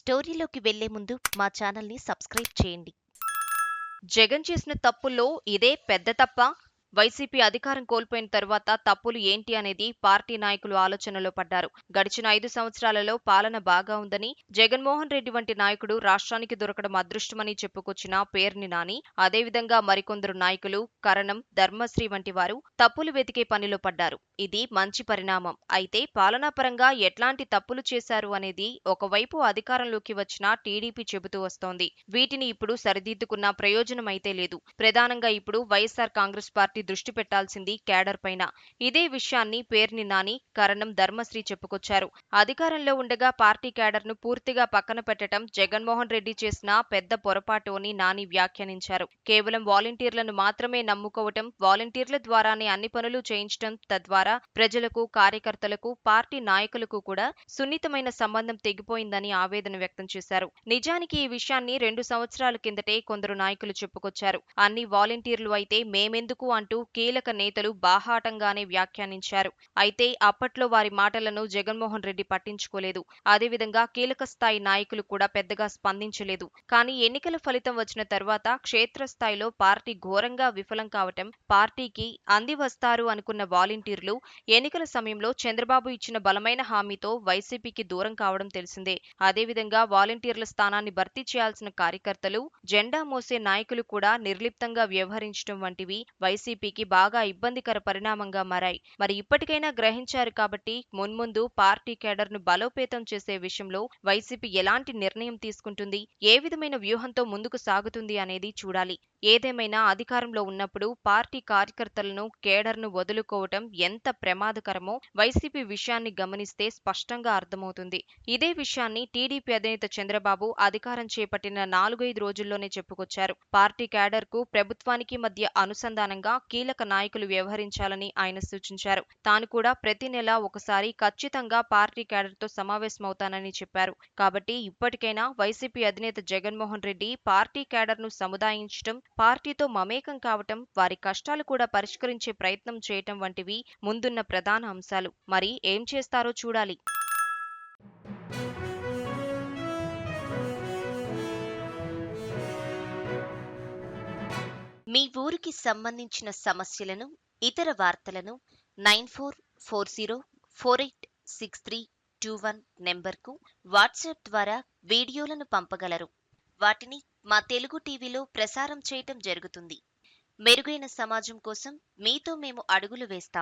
స్టోరీలోకి వెళ్లే ముందు మా ఛానల్ని సబ్స్క్రైబ్ చేయండి. జగన్ చేసిన తప్పుల్లో ఇదే పెద్ద తప్ప? వైసీపీ అధికారం కోల్పోయిన తరువాత తప్పులు ఏంటి అనేది పార్టీ నాయకులు ఆలోచనలో పడ్డారు. గడిచిన 5 సంవత్సరాలలో పాలన బాగా ఉందని, జగన్మోహన్ రెడ్డి వంటి నాయకుడు రాష్ట్రానికి దొరకడం అదృష్టమని చెప్పుకొచ్చిన పేర్ని నాని, అదేవిధంగా మరికొందరు నాయకులు కరణం, ధర్మశ్రీ వంటి వారు తప్పులు వెతికే పనిలో పడ్డారు. ఇది మంచి పరిణామం. అయితే పాలనాపరంగా ఎట్లాంటి తప్పులు చేశారు అనేది ఒకవైపు అధికారంలోకి వచ్చిన టీడీపీ చెబుతూ వస్తోంది. వీటిని ఇప్పుడు సరిదిద్దుకున్న ప్రయోజనం అయితే లేదు. ప్రధానంగా ఇప్పుడు వైఎస్ఆర్ కాంగ్రెస్ పార్టీ దృష్టి పెట్టాల్సింది కేడర్ పైన. ఇదే విషయాన్ని పేర్ని నాని, కరణం, ధర్మశ్రీ చెప్పుకొచ్చారు. అధికారంలో ఉండగా పార్టీ కేడర్ ను పూర్తిగా పక్కన పెట్టడం జగన్మోహన్ రెడ్డి చేసిన పెద్ద పొరపాటు అని నాని వ్యాఖ్యానించారు. కేవలం వాలంటీర్లను మాత్రమే నమ్ముకోవటం, వాలంటీర్ల ద్వారానే అన్ని పనులు చేయించడం, తద్వారా ప్రజలకు, కార్యకర్తలకు, పార్టీ నాయకులకు కూడా సున్నితమైన సంబంధం తెగిపోయిందని ఆవేదన వ్యక్తం చేశారు. నిజానికి ఈ విషయాన్ని 2 సంవత్సరాల కిందటే కొందరు నాయకులు చెప్పుకొచ్చారు. అన్ని వాలంటీర్లు అయితే మేమెందుకు అంటూ కీలక నేతలు బాహాటంగానే వ్యాఖ్యానించారు. అయితే అప్పట్లో వారి మాటలను జగన్మోహన్ రెడ్డి పట్టించుకోలేదు. అదేవిధంగా కీలక స్థాయి నాయకులు కూడా పెద్దగా స్పందించలేదు. కానీ ఎన్నికల ఫలితం వచ్చిన తర్వాత క్షేత్రస్థాయిలో పార్టీ ఘోరంగా విఫలం కావటం, పార్టీకి అంది వస్తారు అనుకున్న వాలంటీర్లు ఎన్నికల సమయంలో చంద్రబాబు ఇచ్చిన బలమైన హామీతో వైసీపీకి దూరం కావడం తెలిసిందే. అదేవిధంగా వాలంటీర్ల స్థానాన్ని భర్తీ చేయాల్సిన కార్యకర్తలు, జెండా మోసే నాయకులు కూడా నిర్లిప్తంగా వ్యవహరించడం వంటివి వైసీపీకి బాగా ఇబ్బందికర పరిణామంగా మారాయి. మరి ఇప్పటికైనా గ్రహించారు కాబట్టి మున్ముందు పార్టీ కేడర్ను బలోపేతం చేసే విషయంలో వైసీపీ ఎలాంటి నిర్ణయం తీసుకుంటుంది, ఏ విధమైన వ్యూహంతో ముందుకు సాగుతుంది అనేది చూడాలి. ఏదేమైనా అధికారంలో ఉన్నప్పుడు పార్టీ కార్యకర్తలను, కేడర్ను వదులుకోవటం ఎంత ప్రమాదకరమో వైసీపీ విషయాన్ని గమనిస్తే స్పష్టంగా అర్థమవుతుంది. ఇదే విషయాన్ని టీడీపీ అధినేత చంద్రబాబు అధికారం చేపట్టిన 4-5 రోజుల్లోనే చెప్పుకొచ్చారు. పార్టీ కేడర్కు, ప్రభుత్వానికి మధ్య అనుసంధానంగా కీలక నాయకులు వ్యవహరించాలని ఆయన సూచించారు. తాను కూడా ప్రతి నెల ఒకసారి ఖచ్చితంగా పార్టీ కేడర్తో సమావేశమవుతానని చెప్పారు. కాబట్టి ఇప్పటికైనా వైసీపీ అధినేత జగన్మోహన్ రెడ్డి పార్టీ కేడర్ను సముదాయించటం, పార్టీతో మమేకం కావటం, వారి కష్టాలు కూడా పరిష్కరించే ప్రయత్నం చేయటం వంటివి ముందున్న ప్రధాన అంశాలు. మరి ఏం చేస్తారో చూడాలి. మీ ఊరికి సంబంధించిన సమస్యలను, ఇతర వార్తలను 9440486321 నెంబర్కు వాట్సాప్ ద్వారా వీడియోలను పంపగలరు. వాటిని మా తెలుగు టీవీలో ప్రసారం చేయటం జరుగుతుంది. మెరుగైన సమాజం కోసం మీతో మేము అడుగులు వేస్తాం.